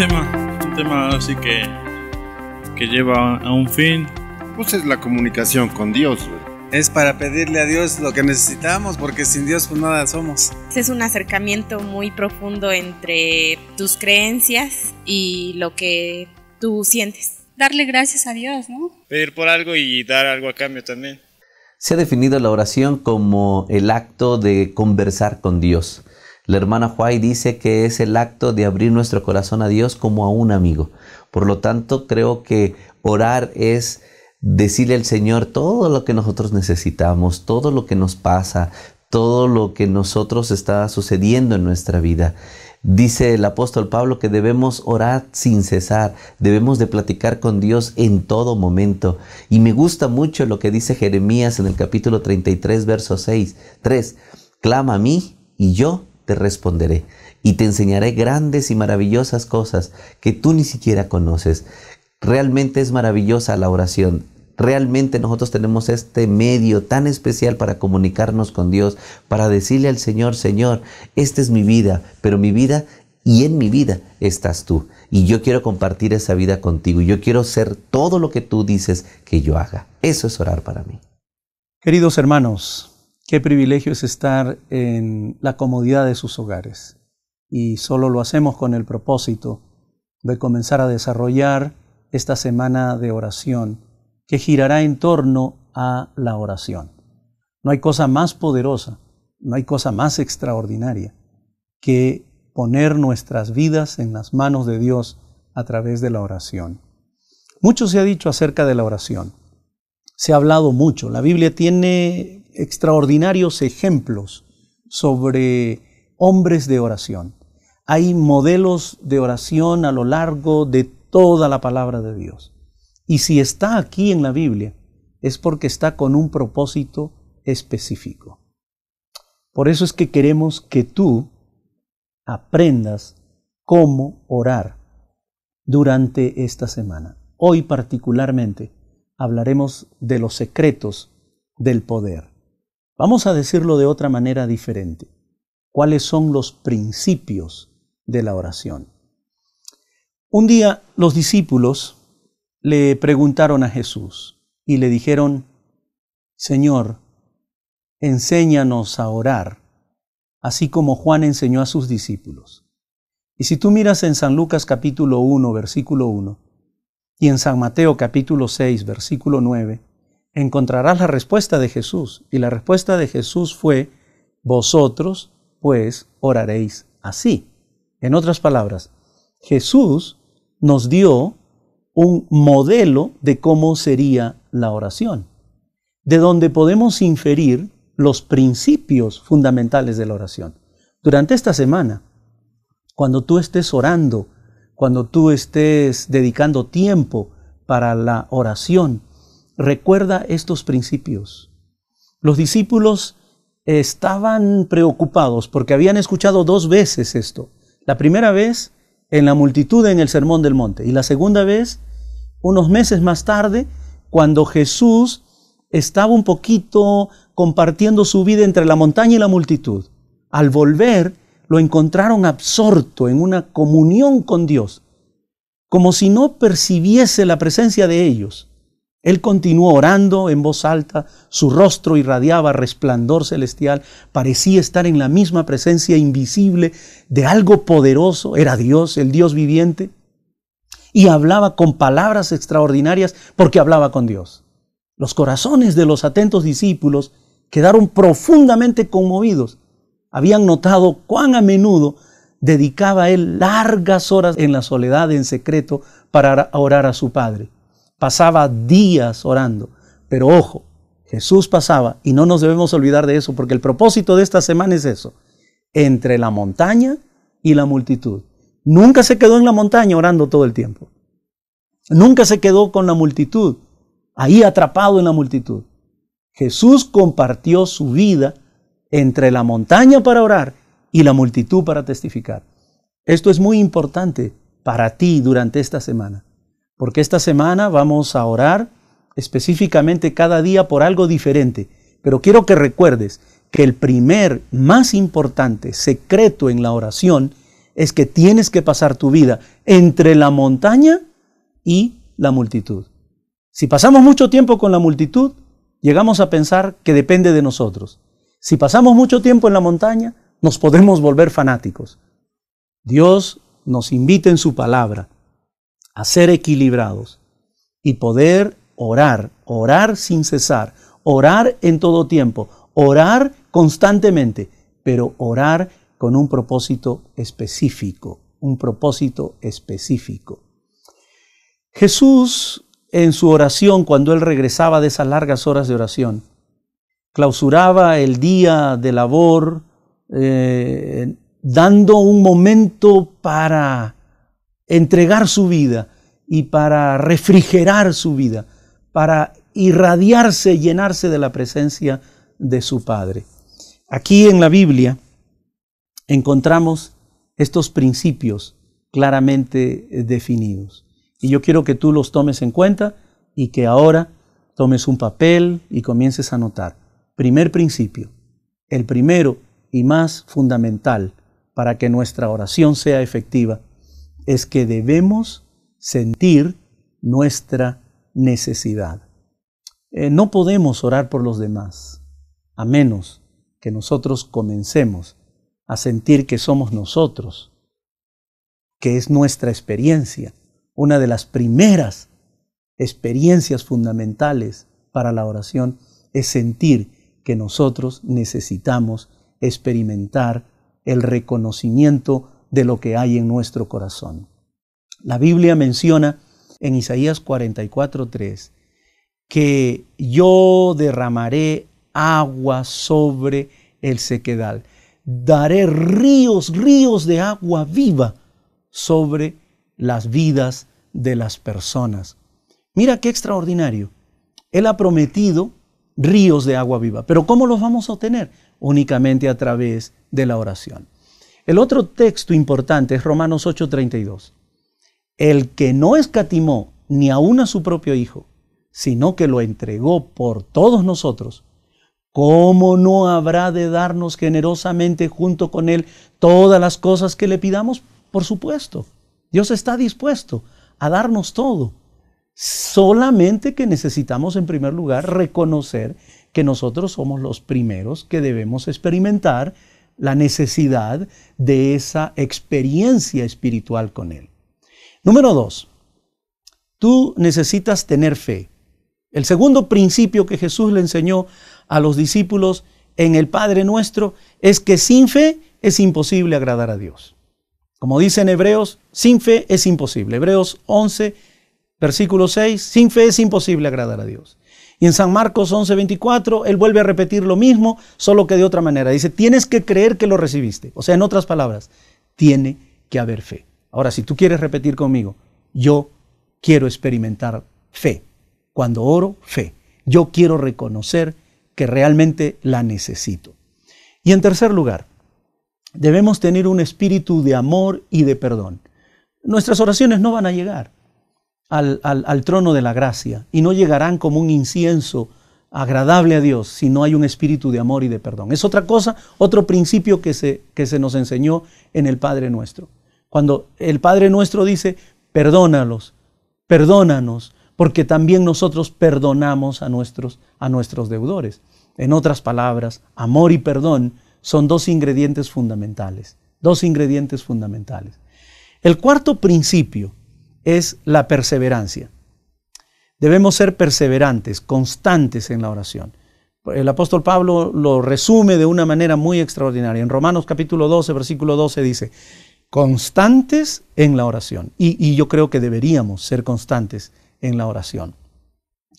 un tema así que lleva a un fin. Pues es la comunicación con Dios, Es para pedirle a Dios lo que necesitamos, porque sin Dios pues nada somos. Es un acercamiento muy profundo entre tus creencias y lo que tú sientes. Darle gracias a Dios, ¿no? Pedir por algo y dar algo a cambio también. Se ha definido la oración como el acto de conversar con Dios. La hermana Huay dice que es el acto de abrir nuestro corazón a Dios como a un amigo. Por lo tanto, creo que orar es decirle al Señor todo lo que nosotros necesitamos, todo lo que nos pasa, todo lo que nosotros está sucediendo en nuestra vida. Dice el apóstol Pablo que debemos orar sin cesar, debemos de platicar con Dios en todo momento. Y me gusta mucho lo que dice Jeremías en el capítulo 33, verso 3. Clama a mí y yo te responderé y te enseñaré grandes y maravillosas cosas que tú ni siquiera conoces. Realmente es maravillosa la oración. Realmente nosotros tenemos este medio tan especial para comunicarnos con Dios, para decirle al Señor, Señor, esta es mi vida, pero mi vida y en mi vida estás tú. Y yo quiero compartir esa vida contigo. Y yo quiero ser todo lo que tú dices que yo haga. Eso es orar para mí. Queridos hermanos, qué privilegio es estar en la comodidad de sus hogares. Y solo lo hacemos con el propósito de comenzar a desarrollar esta semana de oración que girará en torno a la oración. No hay cosa más poderosa, no hay cosa más extraordinaria que poner nuestras vidas en las manos de Dios a través de la oración. Mucho se ha dicho acerca de la oración. Se ha hablado mucho. La Biblia tiene extraordinarios ejemplos sobre hombres de oración. Hay modelos de oración a lo largo de toda la palabra de Dios. Y si está aquí en la Biblia, es porque está con un propósito específico. Por eso es que queremos que tú aprendas cómo orar durante esta semana. Hoy particularmente hablaremos de los secretos del poder. Vamos a decirlo de otra manera diferente. ¿Cuáles son los principios de la oración? Un día los discípulos le preguntaron a Jesús y le dijeron, Señor, enséñanos a orar, así como Juan enseñó a sus discípulos. Y si tú miras en San Lucas capítulo 1, versículo 1, y en San Mateo capítulo 6, versículo 9, encontrarás la respuesta de Jesús. Y la respuesta de Jesús fue, vosotros, pues, oraréis así. En otras palabras, Jesús nos dio un modelo de cómo sería la oración, de donde podemos inferir los principios fundamentales de la oración. Durante esta semana, cuando tú estés orando, cuando tú estés dedicando tiempo para la oración, recuerda estos principios. Los discípulos estaban preocupados porque habían escuchado 2 veces esto. La primera vez en la multitud en el Sermón del Monte. Y la segunda vez, unos meses más tarde, cuando Jesús estaba un poquito compartiendo su vida entre la montaña y la multitud. Al volver, lo encontraron absorto en una comunión con Dios, como si no percibiese la presencia de ellos. Él continuó orando en voz alta, su rostro irradiaba resplandor celestial, parecía estar en la misma presencia invisible de algo poderoso, era Dios, el Dios viviente, y hablaba con palabras extraordinarias porque hablaba con Dios. Los corazones de los atentos discípulos quedaron profundamente conmovidos. Habían notado cuán a menudo dedicaba él largas horas en la soledad, en secreto, para orar a su Padre. Pasaba días orando, pero ojo, Jesús pasaba, y no nos debemos olvidar de eso, porque el propósito de esta semana es eso, entre la montaña y la multitud. Nunca se quedó en la montaña orando todo el tiempo. Nunca se quedó con la multitud, ahí atrapado en la multitud. Jesús compartió su vida entre la montaña para orar y la multitud para testificar. Esto es muy importante para ti durante esta semana. Porque esta semana vamos a orar específicamente cada día por algo diferente. Pero quiero que recuerdes que el primer, más importante secreto en la oración es que tienes que pasar tu vida entre la montaña y la multitud. Si pasamos mucho tiempo con la multitud, llegamos a pensar que depende de nosotros. Si pasamos mucho tiempo en la montaña, nos podemos volver fanáticos. Dios nos invita en su palabra a ser equilibrados y poder orar sin cesar, orar en todo tiempo, orar constantemente, pero orar con un propósito específico, Jesús, en su oración, cuando Él regresaba de esas largas horas de oración, clausuraba el día de labor, dando un momento para entregar su vida y para refrigerar su vida, para irradiarse, llenarse de la presencia de su Padre. Aquí en la Biblia encontramos estos principios claramente definidos. Y yo quiero que tú los tomes en cuenta y que ahora tomes un papel y comiences a anotar. Primer principio, el primero y más fundamental para que nuestra oración sea efectiva, es que debemos sentir nuestra necesidad. No podemos orar por los demás, a menos que nosotros comencemos a sentir que somos nosotros, que es nuestra experiencia. Una de las primeras experiencias fundamentales para la oración es sentir que nosotros necesitamos experimentar el reconocimiento de lo que hay en nuestro corazón. La Biblia menciona en Isaías 44:3 que yo derramaré agua sobre el sequedal, daré ríos de agua viva sobre las vidas de las personas. Mira qué extraordinario. Él ha prometido ríos de agua viva, pero ¿cómo los vamos a obtener? Únicamente a través de la oración. El otro texto importante es Romanos 8:32. El que no escatimó ni aun a su propio Hijo, sino que lo entregó por todos nosotros, ¿cómo no habrá de darnos generosamente junto con Él todas las cosas que le pidamos? Por supuesto, Dios está dispuesto a darnos todo. Solamente que necesitamos en primer lugar reconocer que nosotros somos los primeros que debemos experimentar la necesidad de esa experiencia espiritual con Él. Número 2, tú necesitas tener fe. El segundo principio que Jesús le enseñó a los discípulos en el Padre Nuestro es que sin fe es imposible agradar a Dios. Como dice en Hebreos, sin fe es imposible. Hebreos 11, versículo 6, sin fe es imposible agradar a Dios. Y en San Marcos 11:24, Él vuelve a repetir lo mismo, solo que de otra manera. Dice, tienes que creer que lo recibiste. O sea, en otras palabras, tiene que haber fe. Ahora, si tú quieres repetir conmigo, yo quiero experimentar fe. Cuando oro, fe. Yo quiero reconocer que realmente la necesito. Y en tercer lugar, debemos tener un espíritu de amor y de perdón. Nuestras oraciones no van a llegar al trono de la gracia y no llegarán como un incienso agradable a Dios si no hay un espíritu de amor y de perdón. Es otra cosa, otro principio que se nos enseñó en el Padre Nuestro. Cuando el Padre Nuestro dice, perdónalos, perdónanos, porque también nosotros perdonamos a nuestros deudores. En otras palabras, amor y perdón son dos ingredientes fundamentales. El cuarto principio es la perseverancia. Debemos ser perseverantes, constantes en la oración. El apóstol Pablo lo resume de una manera muy extraordinaria. En Romanos capítulo 12, versículo 12 dice, constantes en la oración. Y yo creo que deberíamos ser constantes en la oración.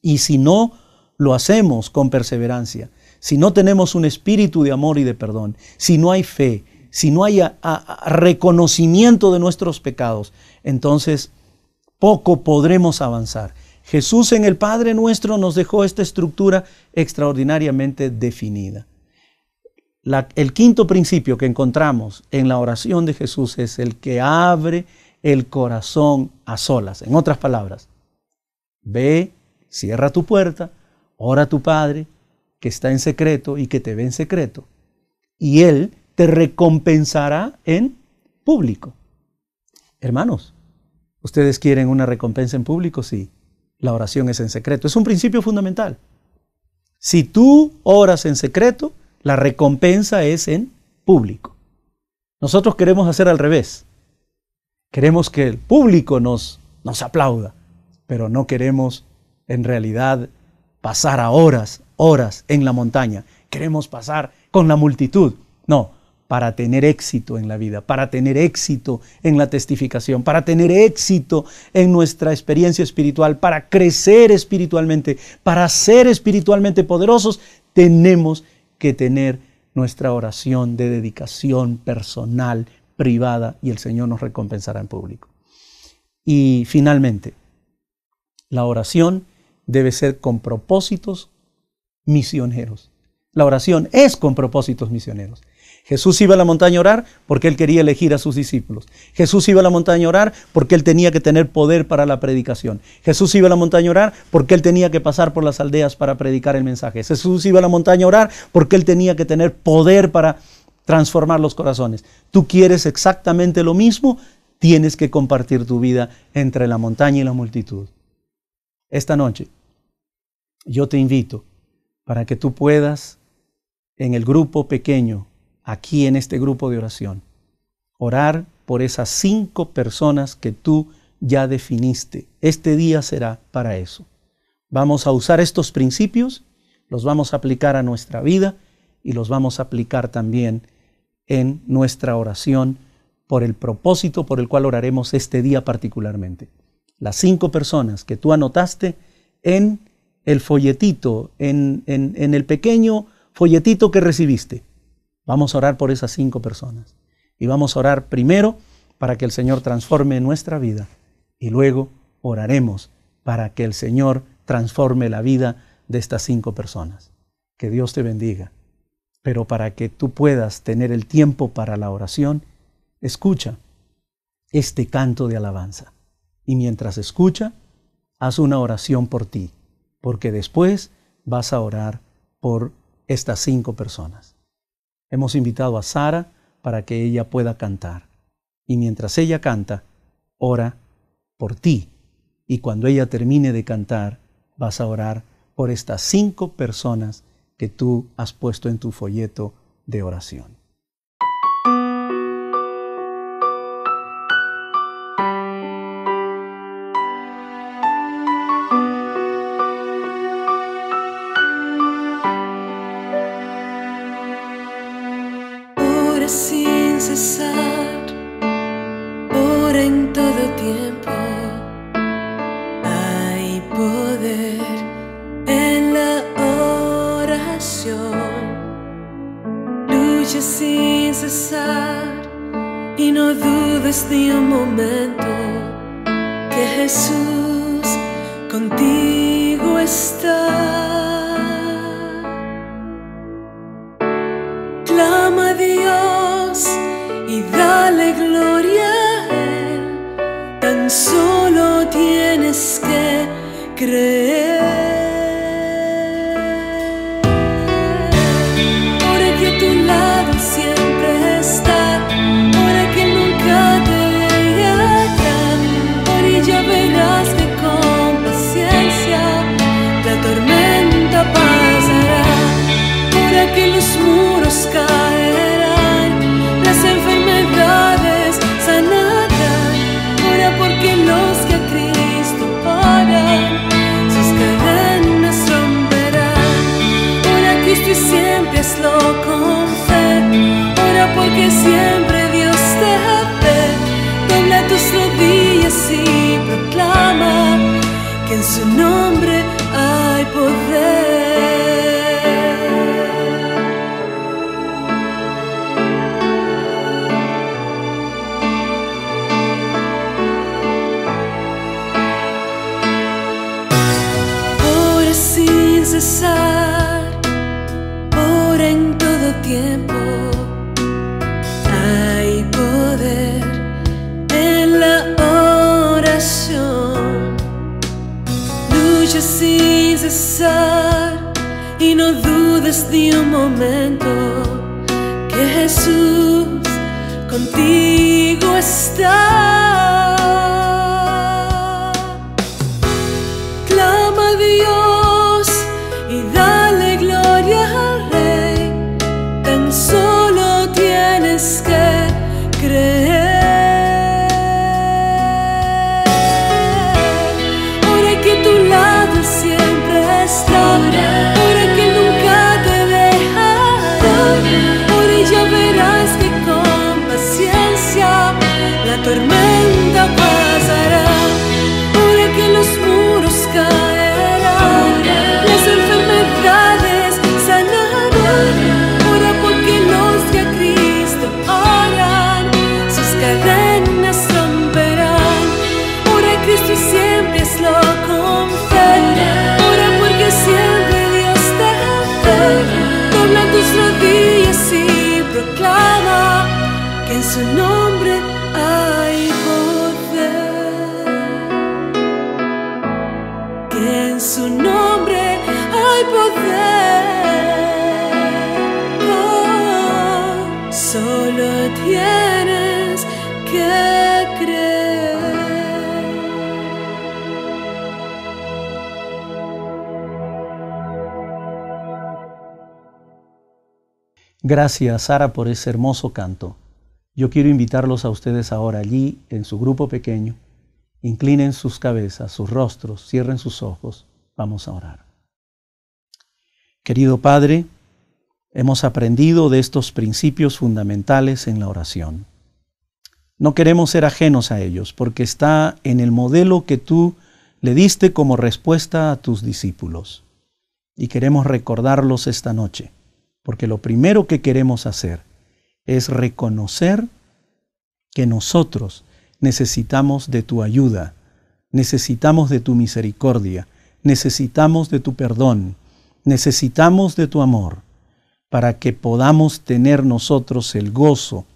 Y si no lo hacemos con perseverancia, si no tenemos un espíritu de amor y de perdón, si no hay fe, si no hay reconocimiento de nuestros pecados, entonces poco podremos avanzar. Jesús en el Padre Nuestro nos dejó esta estructura extraordinariamente definida. El quinto principio que encontramos en la oración de Jesús es el que abre el corazón a solas. En otras palabras, ve, cierra tu puerta, ora a tu Padre que está en secreto y que te ve en secreto. Y Él te recompensará en público. Hermanos, ¿ustedes quieren una recompensa en público? Sí. La oración es en secreto. Es un principio fundamental. Si tú oras en secreto, la recompensa es en público. Nosotros queremos hacer al revés. Queremos que el público nos aplauda, pero no queremos en realidad pasar a horas en la montaña. Queremos pasar con la multitud. No, para tener éxito en la vida, para tener éxito en la testificación, para tener éxito en nuestra experiencia espiritual, para crecer espiritualmente, para ser espiritualmente poderosos, tenemos que tener nuestra oración de dedicación personal, privada, y el Señor nos recompensará en público. Y finalmente, la oración debe ser con propósitos misioneros. La oración es con propósitos misioneros. Jesús iba a la montaña a orar porque Él quería elegir a sus discípulos. Jesús iba a la montaña a orar porque Él tenía que tener poder para la predicación. Jesús iba a la montaña a orar porque Él tenía que pasar por las aldeas para predicar el mensaje. Jesús iba a la montaña a orar porque Él tenía que tener poder para transformar los corazones. ¿Tú quieres exactamente lo mismo? Tienes que compartir tu vida entre la montaña y la multitud. Esta noche, yo te invito para que tú puedas, en el grupo pequeño, aquí en este grupo de oración, orar por esas 5 personas que tú ya definiste. Este día será para eso. Vamos a usar estos principios, los vamos a aplicar a nuestra vida y los vamos a aplicar también en nuestra oración por el propósito por el cual oraremos este día particularmente. Las 5 personas que tú anotaste en el folletito, en el pequeño folletito que recibiste. Vamos a orar por esas 5 personas. Y vamos a orar primero para que el Señor transforme nuestra vida. Y luego oraremos para que el Señor transforme la vida de estas 5 personas. Que Dios te bendiga. Pero para que tú puedas tener el tiempo para la oración, escucha este canto de alabanza. Y mientras escucha, haz una oración por ti. Porque después vas a orar por estas 5 personas. Hemos invitado a Sara para que ella pueda cantar. Y mientras ella canta, ora por ti. Y cuando ella termine de cantar, vas a orar por estas 5 personas que tú has puesto en tu folleto de oración. Sin cesar, ora en todo tiempo. Hay poder en la oración. Lucha sin cesar y no dudes ni un momento que Jesús contigo está. Clama a Dios y dale gloria a Él. Tan solo tienes que creer. Ora que a tu lado siempre está. Ora que nunca te dejará. Ora y ya verás que con paciencia la tormenta pasará. Ora que los muros caerán, las enfermedades sanarán. Ora porque los que a Cristo oran, sus cadenas romperán. Ora Cristo y siempre hazlo con fe. Ora porque siempre Dios te ve. Dobla tus rodillas y proclama que en su nombre hay poder. Ora en todo tiempo. Hay poder en la oración. Lucha sin cesar y no dudes ni un momento que Jesús contigo está. Clama a Dios y dale gloria al Rey, tan solo tienes que creer. Ora que a tu lado siempre está, ora que nunca te dejará, ora y ya verás que con paciencia la tormenta pasará. Ora que los muros caerán, las enfermedades sanarán. Ora porque los que a Cristo oran, sus cadenas romperán. Ora a Cristo y siempre hazlo con fe. Ora porque siempre Dios te ve. Dobla tus rodillas y proclama que en su nombre hay poder, que en su nombre hay poder. Oh, solo tienes que creer. Gracias, Sara, por ese hermoso canto. Yo quiero invitarlos a ustedes ahora allí, en su grupo pequeño. Inclinen sus cabezas, sus rostros, cierren sus ojos. Vamos a orar. Querido Padre, hemos aprendido de estos principios fundamentales en la oración. No queremos ser ajenos a ellos, porque está en el modelo que tú le diste como respuesta a tus discípulos. Y queremos recordarlos esta noche, porque lo primero que queremos hacer es reconocer que nosotros necesitamos de tu ayuda, necesitamos de tu misericordia, necesitamos de tu perdón, necesitamos de tu amor, para que podamos tener nosotros el gozo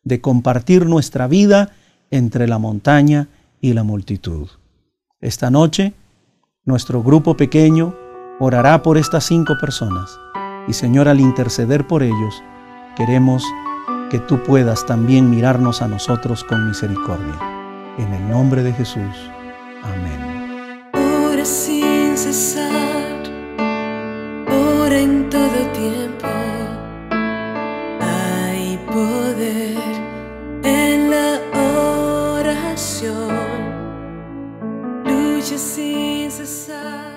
de compartir nuestra vida entre la montaña y la multitud. Esta noche, nuestro grupo pequeño orará por estas 5 personas. Y Señor, al interceder por ellos, queremos que tú puedas también mirarnos a nosotros con misericordia. En el nombre de Jesús. Amén. Ora sin cesar, ora en todo tiempo. Hay poder en la oración. Lucha sin cesar.